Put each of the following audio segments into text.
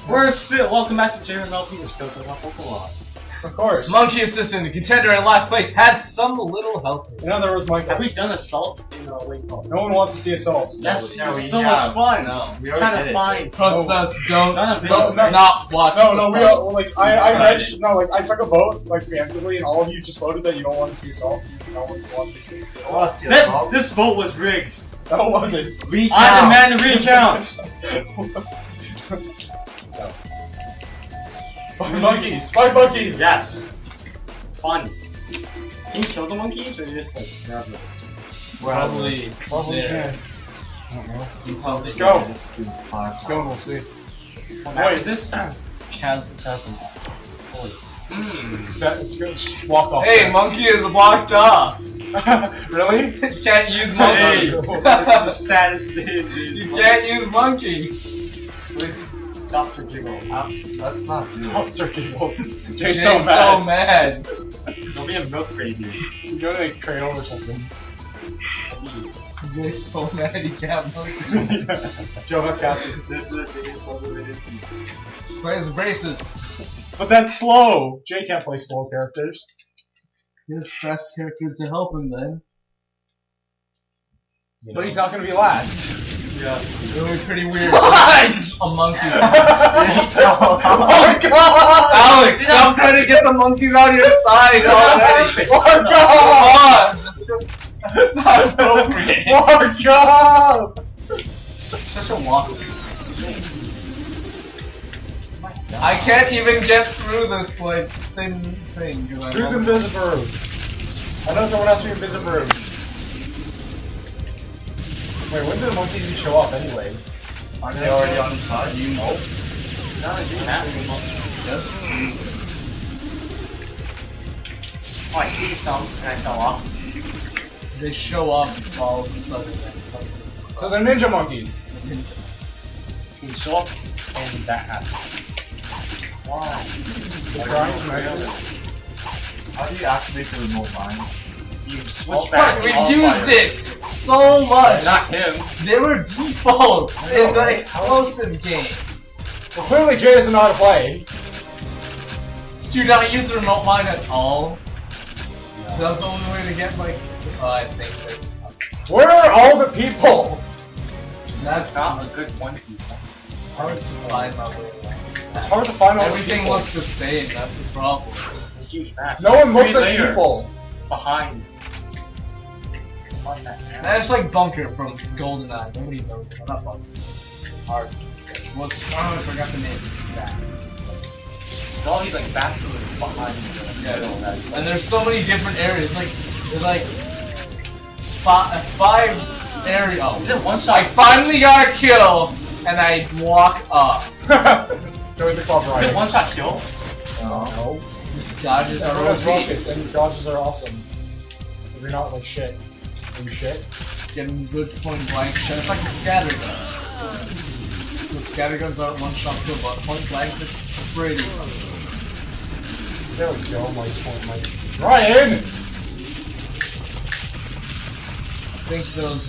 Welcome back to JREMLP. We're still talking about Pokemon. Of course. Monkey Assistant, the contender in last place, has some little help. In other words, Michael. Have we done Assault in Wing No one wants to see assaults. Yes, No, it's we so have. much fun. No, we Trying already to did find. Trust us, don't No. not watch. No, we Assault. all, like I read I took a vote like preemptively, and all of you just voted that you don't want to see assault. No one wants to see assault. This vote was rigged. No, it wasn't. I demand a recount. Five monkeys. Yes. Fun. Can you kill the monkeys or just like grab them? Probably there. can. I don't know. Let's go. Let's Go and we'll see. What is this? It's chasm. It's good. Just walk off. Hey, monkey is blocked off. Really? Can't use Hey, monkey. this is the saddest thing, dude. You can't use monkey. Dr. Jiggle. Let's not do it. Dr. Giggles. Jay's Jay's so mad. mad. There'll be a milk crate here. You go to a cradle or something. Jay's so mad he can't monkey. Joe Cassie. This is the biggest puzzle it is. Play his braces. But that's slow. Jay can't play slow characters. He has fast characters to help him then. But he's not gonna be last. Yeah. It would be pretty weird. What? A monkey. Oh god! Alex, stop trying to get the monkeys out of your side already. Oh God! That's not appropriate. Oh god! Such a walk. I can't even get through this like thin thing. Who's Invisible? I know someone has to be Invisible. Wait, when do the monkeys even show up anyways? Aren't they already on the side? You know. Yes. Oh, I see some, and I fell off. They show up all of a sudden and something. So they're ninja monkeys. Can you show up, and that happens. Why? They're trying to measure. How do you activate the remote line? You Oh, switch back. fuck, we all used fire. it so much. Not him. They were default I know, in the right? explosive game. Well, clearly Jay doesn't know how to play. Do you not use the remote line at all? That's the only way to get like. I think there's. Where are all the people? That's Not a good one. People. hard to find my way. It's hard to find all the Everything people. looks the same. That's the problem. It's a huge map. No one looks 3 like layers people. behind. On that map. That's like Bunker from GoldenEye. Nobody knows. I'm not Bunker. Hard. What's? I forgot the name. There's all these like bathrooms behind the Yeah, and there's so many different areas. Like there's like five areas. Oh. Is it one I shot? finally got a kill, and I walk up. Join the club, Is Ryan. it one shot kill? No. These dodges Everyone are has OP. rockets and dodges are awesome. So they're not like shit. Are you shit? Getting good point blank shot. It's like a scatter gun. So scatter guns aren't one shot kill, but point blank is pretty. There we go, Mike. Ryan! I think those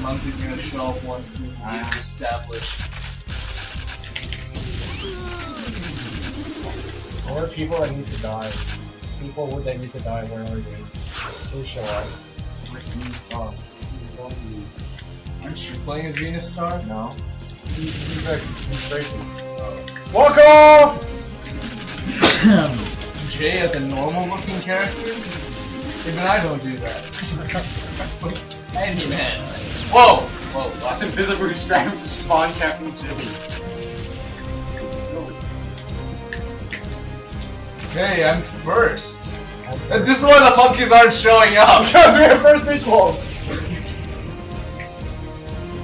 monkeys are gonna show up once and be established. Where are people that need to die? People that need to die, where are they? Please show up. Aren't you playing as Venus Star? No. He's racist. Walk off! Jay as a normal looking character? Even I don't do that. Handyman. Whoa! Whoa, That's invisible spawn Captain Jimmy. Hey, I'm first. And this is why the monkeys aren't showing up. Because we have first equals!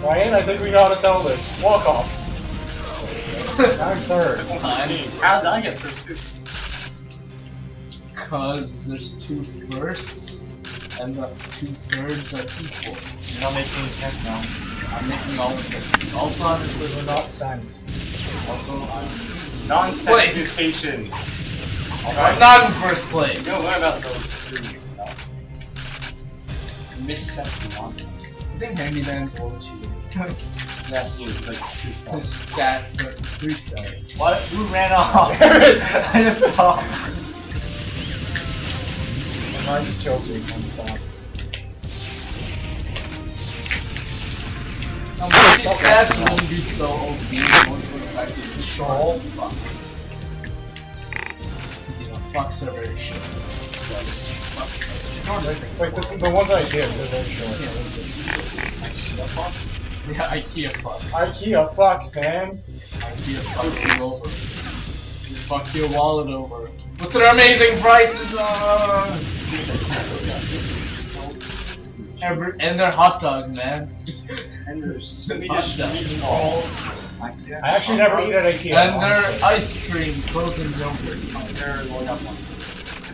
Ryan, I think we know how to sell this. Walk off. I'm third. How did I get through too? Because there's 2 firsts, and the 2/3 are equal. You're not making any sense now. I'm making all the sense. Also, I'm Those are not sense. also I'm Nonsense Wait. mutation. I'm not in first place. You'll learn about those soon. Missense nonsense. I think Handyman's low tier. Yes, you like 2 His stars. stats are 3 stars. What? Who ran off? Damn it! I just saw. Mine just killed me one spot. Now, maybe stats wouldn't be so OP once for the fact that it's short. Fuck. You know, fuck server shit. Fuck server. Wait, the ones I did, they're very short. IKEA box? Yeah, IKEA fucks. IKEA fucks, man. IKEA fucks you over. You fuck your wallet over. With their amazing prices and their hot dog, man. And there's Swedish meatballs. IKEA. I actually never eat at IKEA. And their honestly. ice cream, frozen yogurt. They're going up on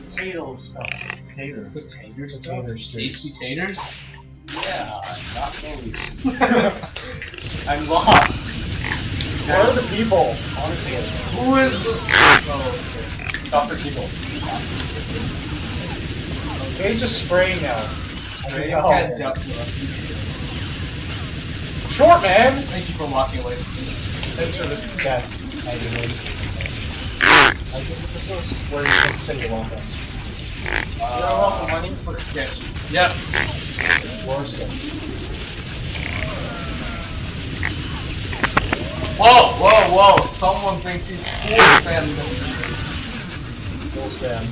potato stuff. Tater. Potato stuff? Potato Tasty strips. taters? Yeah, not those. I'm lost. Where are the people? Honestly, Who is this? Oh, Dr. People. Okay, he's just spraying now. okay. Oh, Can't duck you. short, man! Thank you for walking away from me. Thanks for the death. I think this was where you're supposed to say you're welcome. You're welcome, my name's looks sketchy. Yep. Worst of Whoa, whoa, whoa! Someone thinks he's full spam. full spam.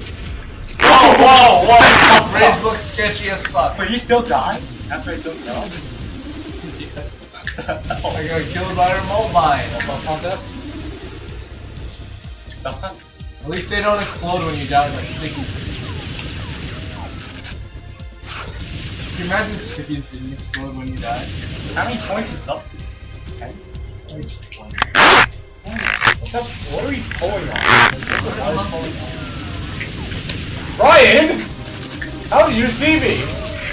Whoa, whoa, whoa! Bridge looks sketchy as fuck. But you still die after I took it out? Yes. I got killed by a remote mine. Contest? At least they don't explode when you die like stickies. Can you imagine if stickies didn't explode when you died? How many points is it up to? 10? What's up? What are we pulling on? Brian! How did you see me?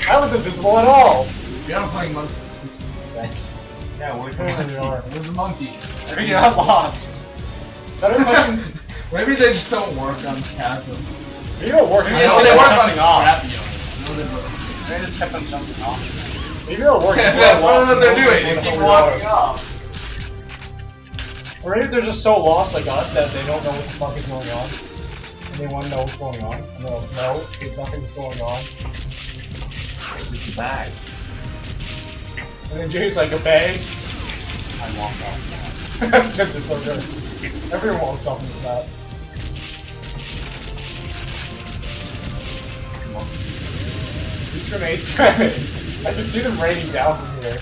I was invisible at all! We are playing monkeys. Yes. Yeah, we're Apparently we are. There's monkeys. Maybe you're not lost. Better question. Maybe they just don't work on Chasm. Maybe it'll work. Maybe No, they they work work on jumping off. Scrapyard. No, they don't. They just kept on jumping off. Maybe it'll work. That's what they're doing. They keep walking off. Or maybe they're just so lost like us that they don't know what the fuck is going on. And they want to know what's going on. And they'll no, nothing's going on. Get you back. And then Jay's like, okay. I walked off. Because they're so good. Everyone wants something for that. These grenades spamming. I can see them raining down from here.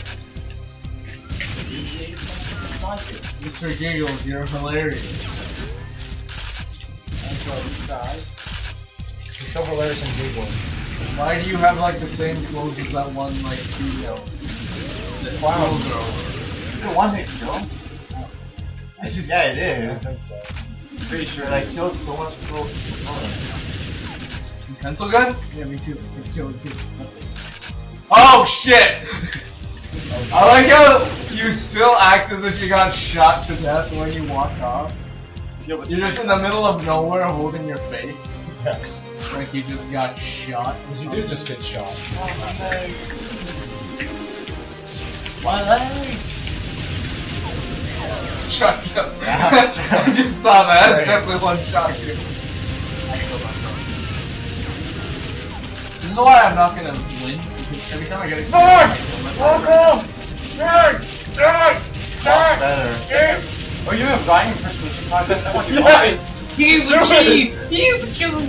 Mr. Giggles, you're hilarious. That's what we tried. You're so hilarious and giggling. Why do you have like the same clothes as that one like female? That Wow. clothes are over? Is it one hit kill? Yeah, it I is. think so. Pretty sure I killed so much people. Pencil gun? Yeah, me too. I killed too. That's it. Oh shit! I like how you still act as if you got shot to death when you walk off. Yeah, but You're just in the middle of nowhere holding your face. Yes. Like you just got shot. Because you did just get shot. Shot you. Yeah. I just saw that. That's Right. definitely one shot you. I killed myself. This is why I'm not gonna win. Because every time I get a kill, I kill myself. Better. Oh, you have Ryan impersonation contest? I want you Yes! He's Do the it! chief! He's the killer!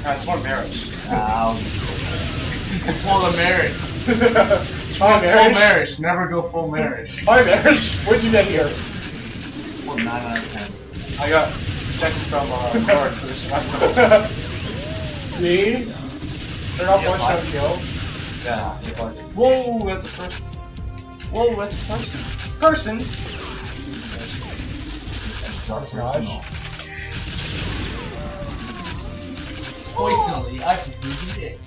It's more marriage. Ow. Full of marriage. Hi, Full marriage. marriage. Never go full marriage. Hi, marriage. What'd you get here? Well, 9 out of 10. I got rejected from guard, so this is not cool. Me? Turn off Yeah, one fine. shot kill. Yeah, you're fine. Whoa, that's a person. Whoa, that's a person. Person? Dark Gosh. personal. Poisonally, I can prove you did.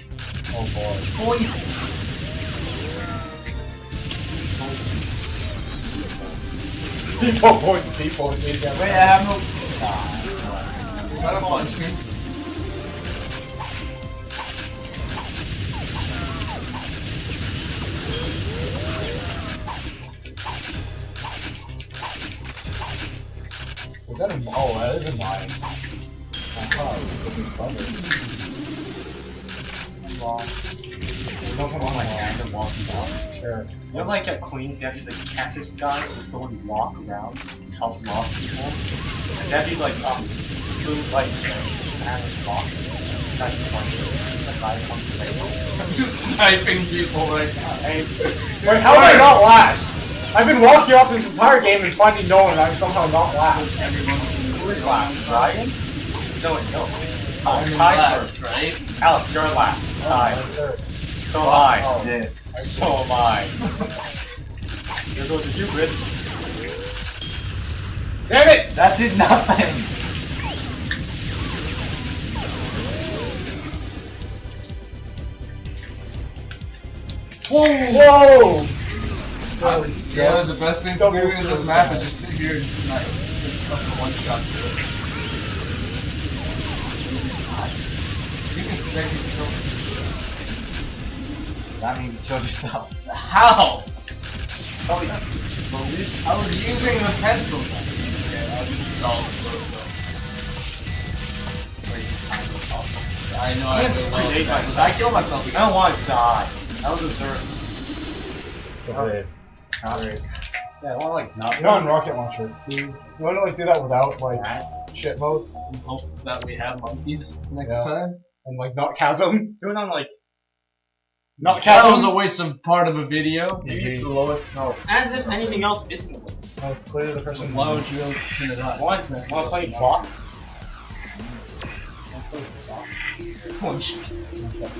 Oh boy. Poison. People points people. Wait, I have no. Try to punch me. Is that a... Oh, that is a mine. Oh, I'm lost. There's nothing on my hand and walking out. Sure. You know, like at Queens, you have these like cactus guys just go and walk around and help lost people. And that'd be like doing like Spanish boxing. That's funny. It's like I come to face. I'm just sniping people right now. Hey, Wait, how am I not last? I've been walking off this entire game and finding no one, and I'm somehow not last. who is last? Ryan? No. I'm tied last, first. right? Alex, you're last. Tied. So am I. Oh. This. So am I. Here goes the hubris. Damn it! That did nothing. Whoa! Yeah, the best thing to do in this map is just sit here and snipe. Just up to one shot to it. You can second kill. That means you killed yourself. How? Probably exploded. I was using the pencil gun. Okay, I'll just stall it so. I know I I'm did gonna create well. myself. I killed myself I again. don't want to die. I don't deserve it. Yeah, I want to like not. You're on rocket launcher. You want to like do that without like shit mode We hope that we have monkeys next Yeah. time. and like not chasm? Do it on like. Not That was chasm. a waste of part of a video. Maybe the lowest. No. As if anything else isn't a waste. Oh, it's clearly the person. Why would you turn it on? Want to play bots? One shit.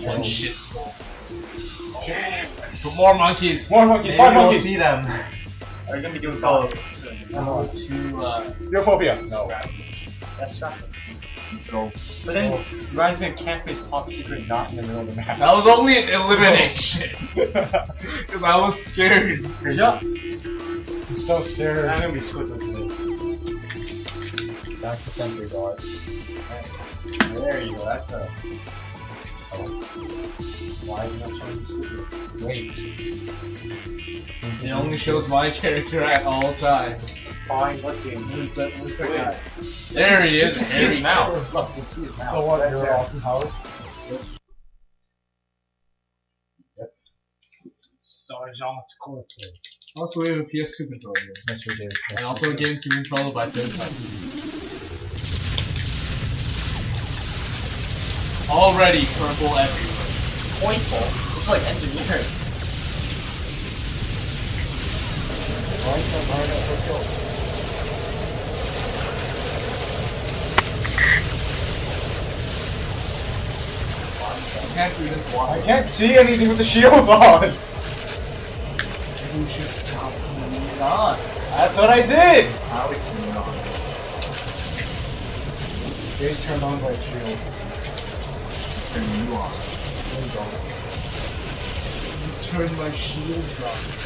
One shit. But more monkeys. More monkeys. Maybe 5 we'll monkeys. see them. Are you gonna be doing Oh. bots? Europhobia. No. That's right. Let's go. But then Ryan's gonna camp his top secret not in the middle of the map. That was only an elimination. Because I was scared. Yeah. I'm so scared. I'm gonna be squidward today. Back to sentry guard. There you go. That's a. Why is it not showing the squidward? Wait. It only shows my character at all times. Fine. What game? Who's that guy? There he You is. can see Hairy his mouth. mouth. Look, you see his mouth. So what? Right You're there. Austin Powers. Sergeant Cortez. Also, we have a PS2 controller here. Yes, we do. And also a game controlled by third parties. Already purple everywhere. Pointful. It's like engineering. Right, so let's go. Can't even walk. I can't see anything with the shield on. You should stop turning it on. That's what I did. I always turn it on. Gaze turned on by a shield. Turn you on. There you go. You turn my shields off.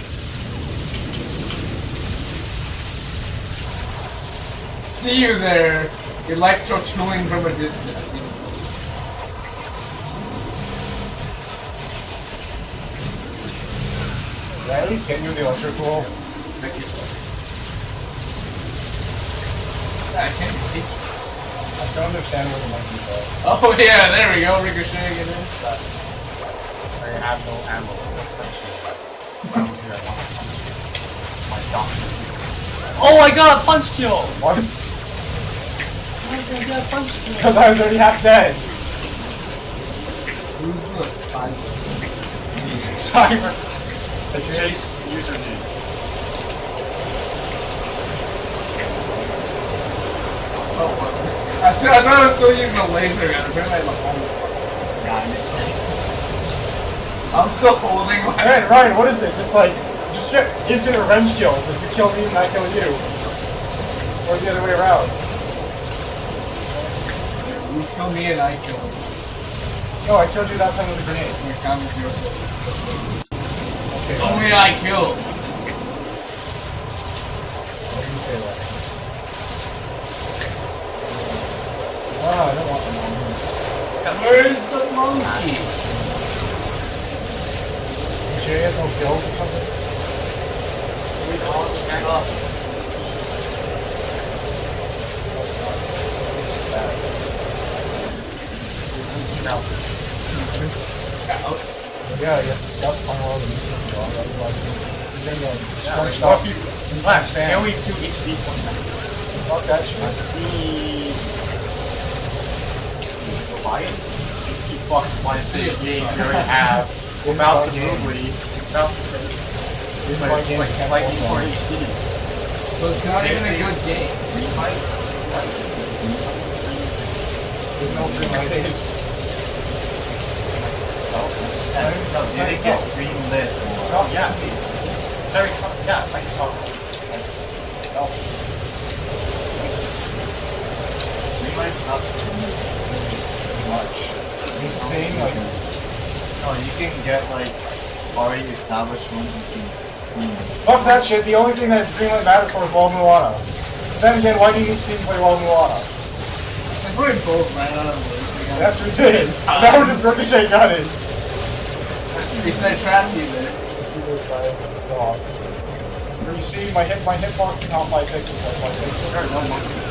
See you there, electro-tooling from a distance. Did I at least get you the electrical? I can't take it. I still understand where the monkeys are. Oh yeah, there we go, ricocheting it inside. I have no ammo. My doctor. Oh, I got a punch kill! What? Why did I get a punch kill? Because I was already half dead. Who's the cyber? Cyber. The Chase username. I thought I was still using a laser gun. Apparently I have a hole. Yeah, I'm just saying. I'm still holding my. Ryan, what is this? It's like, just get infinite revenge kills. If you kill me, then I kill you. Or the other way around. You kill me and I kill you. No, I killed you that time with a grenade. My count is your fault. Okay. Only I kill. Why do you say that? Ah, I don't want the monkey. Where's the monkey? Jay has no kills or something? scout. Out. Yeah, you have to scout to find all the missions wrong, otherwise you're gonna get Yeah, scrunched like, up. Relax, can we do each of these one time? Fuck that shit. That's the... Goliath? 80 bucks to buy a save game you already have. Without the movie. Without the... But it's like slightly more HD. So it's not even a good game. There's no green light. No, did it get greenlit? Oh, yeah. Very yeah, Microsoft's. Oh. We might not much. It's saying like, No, you can get like already established ones you can. fuck that shit, the only thing that Greenlight matters for is Wall Moana. Then again, why do you need Steam to play Wall Moana? If we're both ran out of words, we got That's what we did. Now we're just Ricochet gunning. They said trap you there. Let's see this guy. Go on. You see, my hitbox is not 5 pixels, like 5 pixels. There are no monkeys.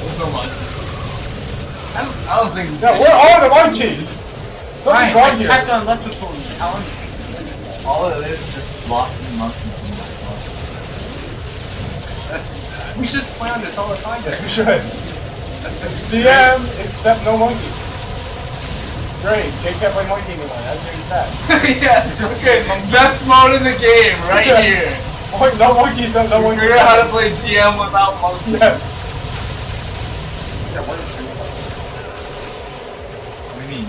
There's no money. I don't think. Yeah, where are the monkeys? Something's wrong here. I tapped on left before me. How long? All it is just blocking monkeys in that one. That's... We should just play on this all the time. Yes, we should. That's It's DM, except no monkeys. Great, Jake can't play monkey anymore, that's what he said. Yeah, okay, best mode in the game, right Yes. here. No monkeys, no monkeys. Figure out how to play DM without monkeys. Yes. Yeah, what is green? What do you mean?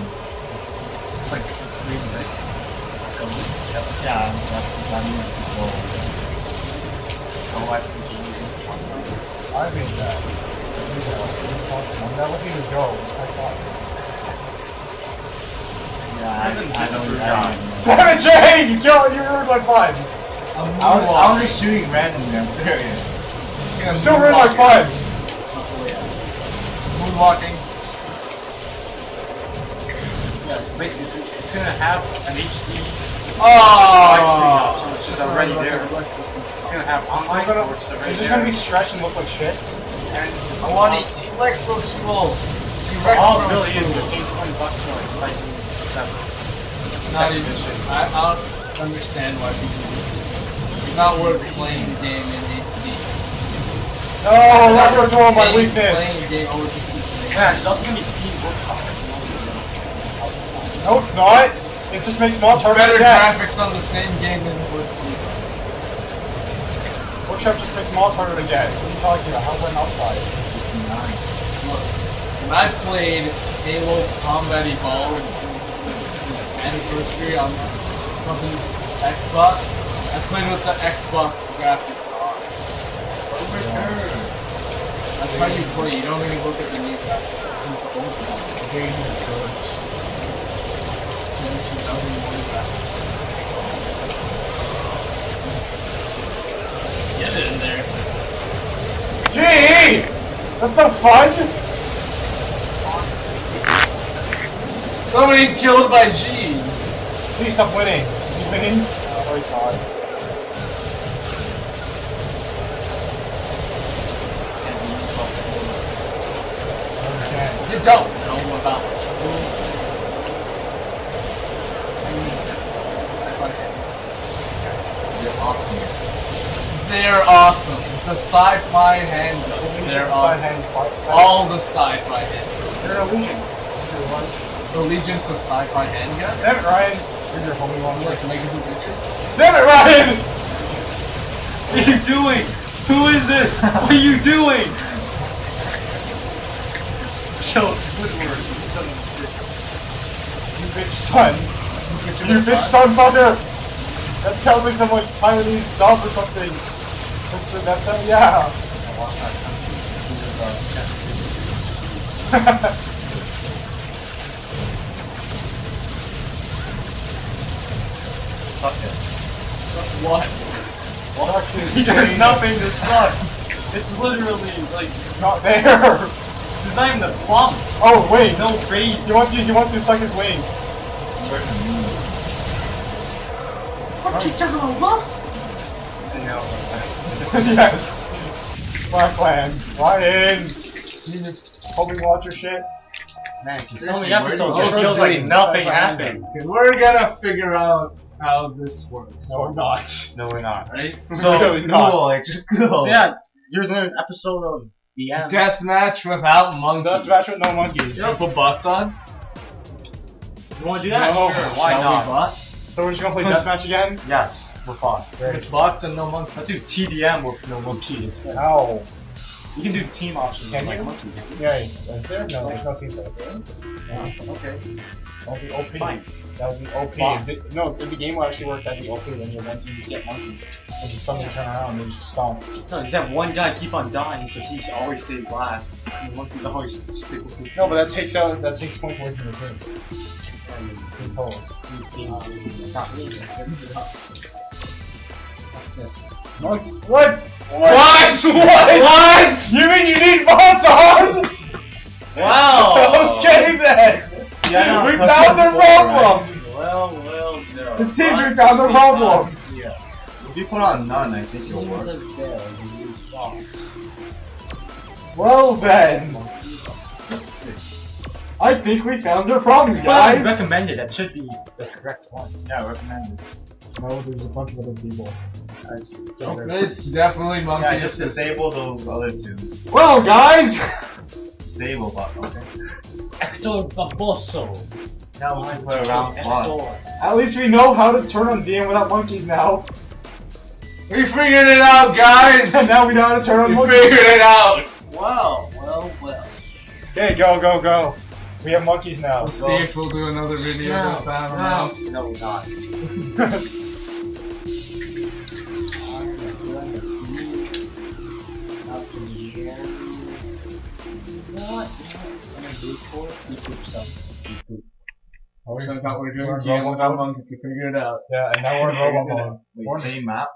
It's like, it's green, right? Yeah, that's exactly what the goal. Otherwise, I made that. That wasn't even Joe, it was my fault. Yeah, I don't know. Damn it, Jay! You ruined my fun! I was just shooting randomly, I'm serious. You still ruined my fun! Moonwalking. yeah, so basically, it's gonna have an HD widescreen Oh! option, which is already there. It's gonna have online It's sports already just there. gonna be stretched and look like shit. And I want to electro fuel. all it really is, you're paying $20 for like slightly better. Not even. I don't understand why people do this. It's not worth playing the game in HD. No, that was all my weakness. Playing the game over 60. Yeah, it's also gonna be Steam Workshop. No, it's not. It just makes mods harder Better to get. graphics on the same game than it would be. Workshop just makes mods harder to get. What are you talking about? How's that an upside? Look, when I played Halo Combat Evolved anniversary on the company's Xbox, I played with the Xbox graphics on. That's how you play. You don't even look at the new graphics. You look at the old graphics. The game is good. Then 2001 graphics. Get it in there. Gee! That's not fun! Somebody killed by G's. Please stop winning. Is he winning? Oh my god. You don't know about rules. You're awesome. They're awesome. The sci-fi handguns. They're awesome. All the sci-fi handguns. They're allegiance. The legions of sci-fi handguns. Damn it, Ryan. You're your homie one. You like Megaboot bitches? Damn it, Ryan! What are you doing? Who is this? What are you doing? Kill Squidward, you son of a bitch. You bitch son. You bitch son fucker! That tells me someone Taiwanese dog or something. That's yeah. Fuck it. What? There's nothing to suck. It's literally like Not there. there's not even a plum. Oh wait. No phase. He wants to suck his wings. Where's the moon? What you talking about us? No. Yes. My plan. Ryan. You homie watcher shit. Man, so Seriously, many episodes, where it do you feels go? like nothing happened. Okay, we're gonna figure out how this works. No, we're not. No, we're not. Right? So, Really not. Cool, it's just cool. so yeah, here's an episode of DM. Deathmatch without monkeys. So that's match with no monkeys. You don't put butts on? You wanna do that? No, Sure, why Shall not? we butts? So we're just gonna play deathmatch again? Yes, we're fine. It's butts and no monkeys. Let's do TDM with no monkeys. Ow. You can do team options Can like you? monkey. Yeah, is there? No, there's no team play. Okay. That would be OP. Fine. That would be OP. Fine. No, if the game would actually work, that'd be OP when your one team just get monkeys. And just suddenly turn around and just stomp. No, you just have one guy keep on dying, so he always stays last. And the monkeys always stick with his No, but that takes points away from the team. Oh. What? What? What? What? You mean you need bots on? Wow! Okay then! Yeah, We no, found the problem! Well, zero. It seems we found the problem! Yeah. If you put on none, I think it'll work. Well then! I think we found our problems, guys! Recommended, that should be the correct one. Yeah, recommended. No, there's a bunch of other people. It's definitely monkeys. Yeah, just disable those other two. Well, guys! Disable, but okay. Hector Barboso. Now we can play around plus. At least we know how to turn on DM without monkeys now. We figured it out, guys! And now we know how to turn on We monkeys. figured it out! Well. Okay, go. We have monkeys now. We'll see if we'll do another video of this, I don't know. No, we're not. So I thought we were doing We're in GM Robocop. without monkeys to figure it out. Yeah, and now we're in Robot mode. Wait, same map?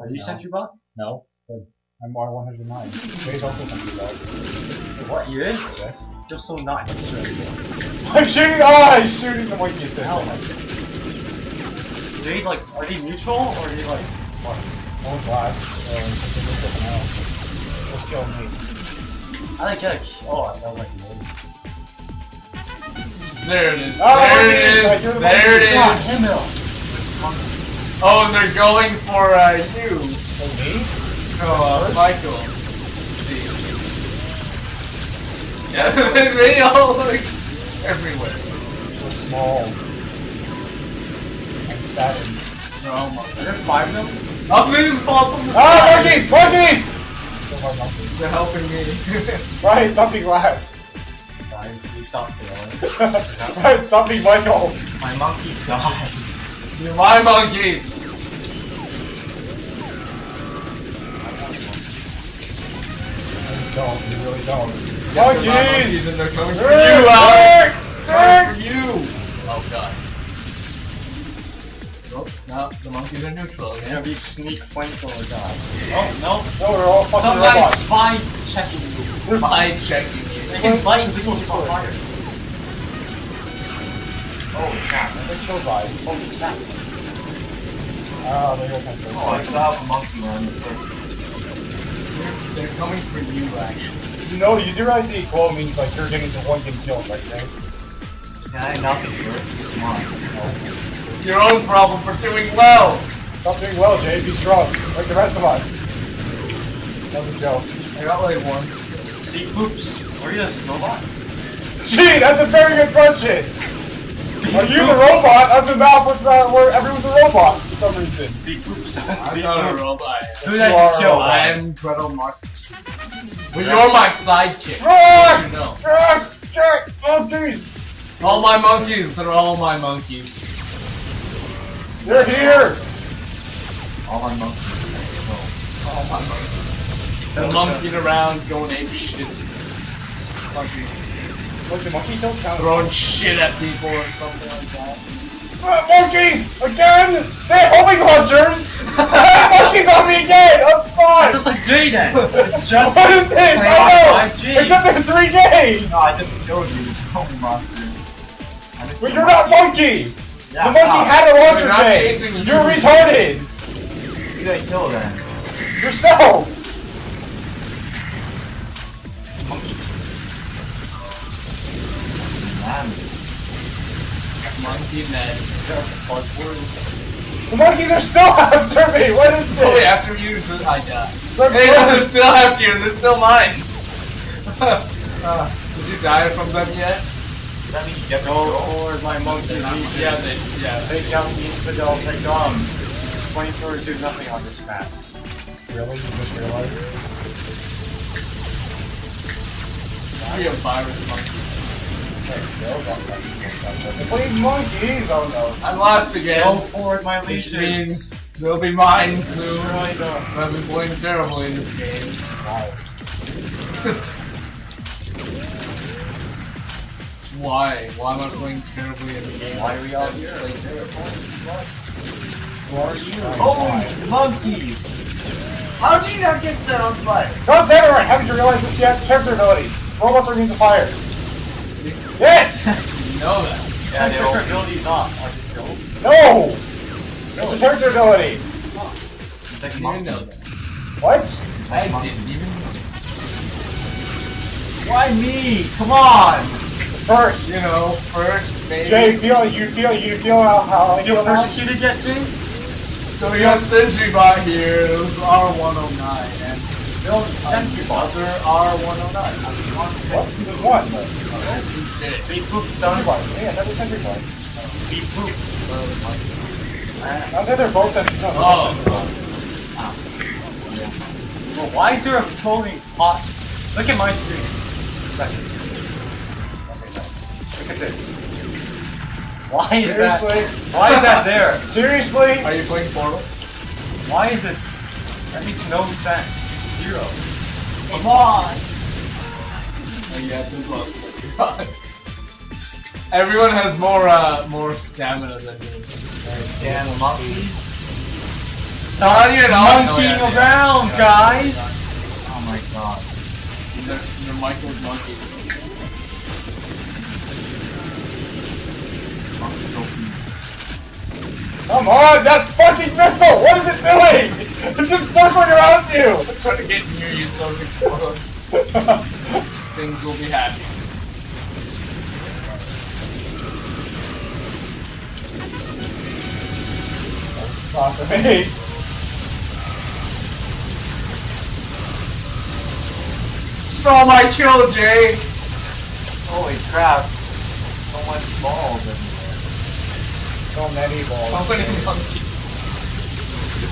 Are you Sentry Bot? No, but I'm R109. Jay's also something bad. What, you is? Yes. Just so not sure. I'm shooting! Oh, I'm shooting the monkeys. Hell, they like, are they neutral or are they like, what? One blast. Let's kill me. I didn't get a kill. Oh, I felt like no. There it is. Oh, There monkeys! it I is. hear the There it monkeys. is. Himmel! Oh, and they're going for you. Oh, me? Oh, Michael. See. Yeah, they all like everywhere. So small. And static. They're all monkeys. Are there 5 of them? Oh, please fall from the Ah, sky. monkeys! Monkeys! So hard monkeys. They're helping me. Right, stop being last. Guys, please stop failing. Right, stop being Michael. My monkey died. You're my monkeys. Don't, you really don't. They're my monkeys Monkeys! and they're coming for you, Alex. Coming for you. Oh god. Oh, no, the monkeys are neutral They're again. gonna be sneak flamethrower guys. Oh, No, we're all fucking Some guy's robots. spy checking you. They're mind checking you. They can light invisible on fire. Oh, crap. They're kill by. Holy crap. Oh, there goes my first. Oh, I still have a monkey on the first. They're coming for you, actually. You know, you do realize the equal means like you're getting the one game kill, right? Can I not be first? Come on. It's your own problem for doing well. Stop doing well, Jay. Be strong, like the rest of us. That was a joke. I got like one. Deep poops. Are you a robot? Gee, that's a very good question. Are you the robot of the map where everyone's a robot for some reason? Deep poops. I'm not a robot. Who You did I are just a kill? robot. I'm Gretel Marcus. Well, you're my sidekick. Ah! You know. Jack! Oh, jeez! All my monkeys, they're all my monkeys. They're here! All my monkeys. All my monkeys. They're monkeying around, going ape shit. Monkey. Look, the monkeys don't count. Throwing shit at people or something like that. Monkeys! Again! They have homing launchers! Monkeys on me again! I'm fine! It's just like J then. It's just What is this? playing I know! 5G. Except they're 3J! No, I just killed you. Holy monster. I just But killed you're not monkey. monkey! Yeah, The monkey stop. had a launcher They're not thing! chasing you. You're retarded! You got killed then. Yourself! monkey men. The monkeys are still after me! What is this? Oh wait, after you, I die. They're Hey, no, close. they're still after you, they're still mine! Did you die from them yet? Does that mean you get the Go kill? forward, my monkey. Yeah, Take out the infidels. Flamethrowers do nothing on this map. Really? You just realized? We have virus monkeys. Please, monkeys! Oh no. I'm lost again. Go forward, my Which legions. means they'll be mine soon. Destroy them. I've been playing terribly in this game. Wow. Why? Why am I playing terribly in the game? Why are we all That's here? playing terrible. Who are you? Oh, monkeys! How did you not get set on fire? God damn it, right! Haven't you realized this yet? Character abilities. Robots are means of fire. Yes! You know that. Yeah, they their all- abilities off. Are they still? No! It's a character ability. It's like I didn't monkey. know that. What? I didn't even know. Why me? Come on! First. You know, first, maybe. Jay, you feel how I You feel now? persecuted yet, Jay? So we got Sentry Bot here, it was R109, and No, Sentry Bot. other R109. What? There's one. But... Beep boop, Sentry son. bots. Yeah, another sentry bot. Beep boop. I think they're both sentry bots. Oh. Well, why is there a floating pot? Look at my screen. Second. Okay, no. Look at this. Why is that? Seriously? Why is that there? Seriously? Are you playing Portal? Why is this? That makes no sense. Zero. Come on! Oh, yeah, it's close. Everyone has more stamina than me. Damn monkeys. Stop Monkeying around, guys! Oh my god. You're Michael's monkeys. Come on, that fucking missile! What is it doing? It's just circling around you! I'm trying to get near you so we can explode. Things will be happy. That's not for me. Stole my kill, Jay! Holy crap. So much balls everywhere. So many balls. How many monkeys?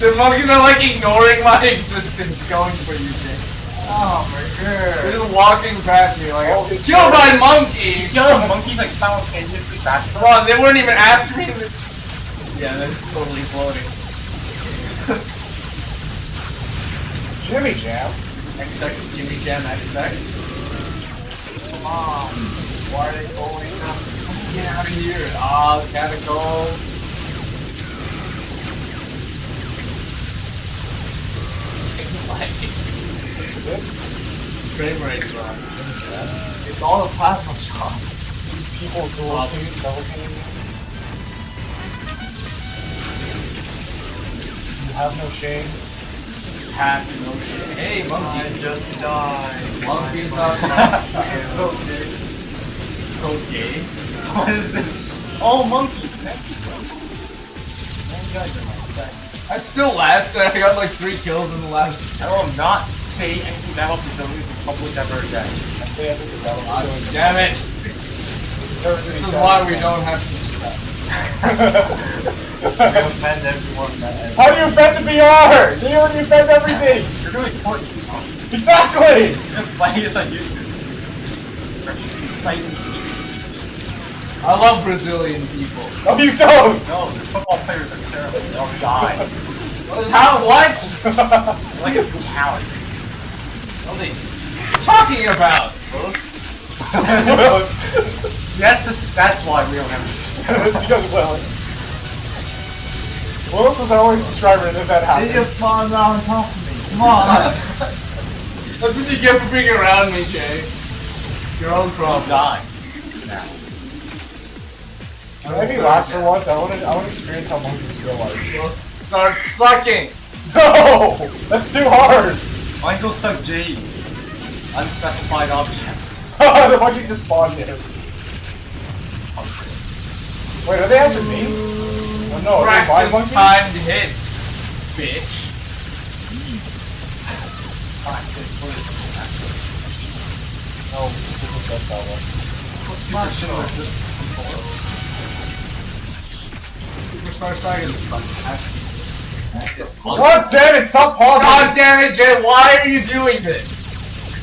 The monkeys are like ignoring my existence, going for you, Jay. Oh my They're god. just walking past me like, Oh, it's killed by You monkeys! see all the monkeys like simultaneously back? Come on, they weren't even after me. Yeah, they're totally floating. Jimmy Jam. XX, Jimmy Jam XX. Come on. Why are they going up? Get out of here. Ah, catacomb. Frame rate's wrong. It's all the plasma shots. People dual team, double team. You have no shame. Have no shit. Hey, I monkeys. just died. Monkeys My not This is so gay. so gay. What is this? Oh, monkeys! Thank you, folks. Oh, you guys are my best. I still lasted. I got like 3 kills in the last. I will not say anything bad about Brazilians in public ever again. I say I think the battle God is damn it! This is why we don't have subscribers. We offend everyone that How do you offend the BR? You already offend everything! You're really important, you know? Exactly! You're gonna find us on YouTube. For inciting hate. I love Brazilian people. No, you don't! No, the football players are terrible. They all die. How? What? They're like a talent. What are you talking about? That's why we don't have a system. Because Willis was our only subscriber and then that They happened. just spawned on top of me. Come on. That's what you get for being around me, Jay. Your own problem. Die. Now. Can I be last for once? I want to experience how monkeys feel like. Well, start sucking. No! That's too hard! Michael suck J's. Unspecified object. The monkey just spawned here. Wait, are they after me? Oh no, are they buying Practice monkeys? timed hits, bitch. No, super projectile. What super show is this? 64? Superstar Saga is fantastic. God damn it, stop pausing! God damn it, Jay, why are you doing this?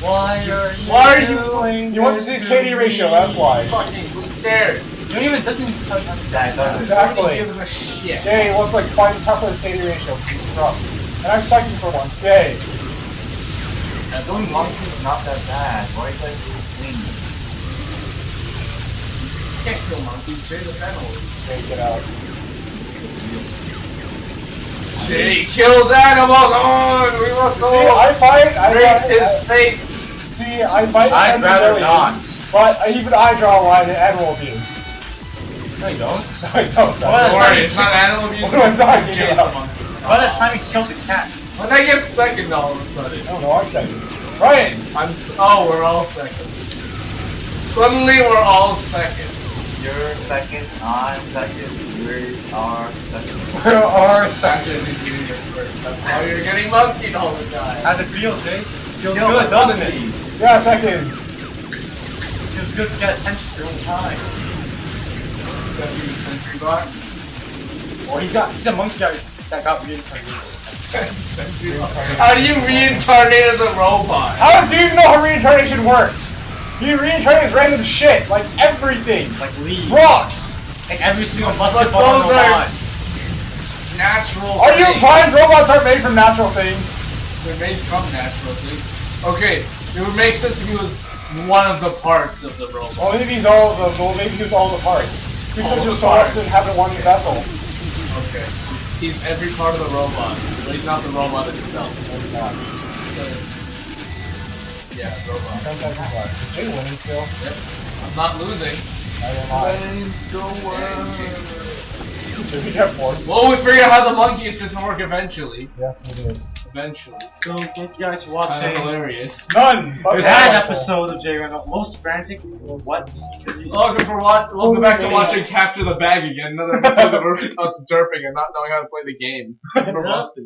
Why Why are you doing You want to see his KD ratio, that's why. fucking who cares? You don't even doesn't even tell you how to Yeah, it doesn't. Exactly. Nobody gives a shit. Yay, it looks like finding tough with his KD ratio. It's rough. And I'm second for once, yay. Doing monkeys is not that bad. Why are you guys doing things? You can't kill monkeys, Jay, the animal. Okay, get out. Jay kills animals on! We must See, I fight, break his face! See, I fight I'd defend rather resilience, not. but even I draw a line at animal abuse. No, you don't. So I don't. Well, Don't that's worry, it's not animal abuse. What am I talking Jay's about? the monkey. By the time he killed the cat. When I get second all of a sudden. I don't know, I'm second. Ryan! Oh, we're all second. Suddenly we're all second. You're second, I'm second, we are second. Or Second is you get first. That's how you're getting monkeyed all the time. How's it feel, Jay? Feels Kill good, the doesn't it? monkey. Yeah, second. Feels good to get attention for your own time. Except you sentry bot. Or he's a monkey guy that got reincarnated. How do you reincarnate as a robot? How do you know how reincarnation works? You reincarnate random shit, like everything. Like leaves. Rocks! Like every single But basketball those are robot. natural Are you things. blind? Robots aren't made from natural things. They're made from natural things. Okay, it would make sense if he was one of the parts of the robot. Well, maybe he's all the. Well, maybe he's all the parts. He's All such the a celestial inhabit one vessel. Okay. He's every part of the robot, but he's not the robot itself. Yeah, robot. Is Jay winning still? I'm not losing. I am Did we get fourth? Well, we figured out how the monkey system work eventually. Yes, we did. Eventually. So thank you guys for Kind of watching. hilarious. None! We've had an episode of JREMLP. Most frantic. What? Welcome back to watching Capture the Bag again. Another episode of us derping and not knowing how to play the game. We're busted.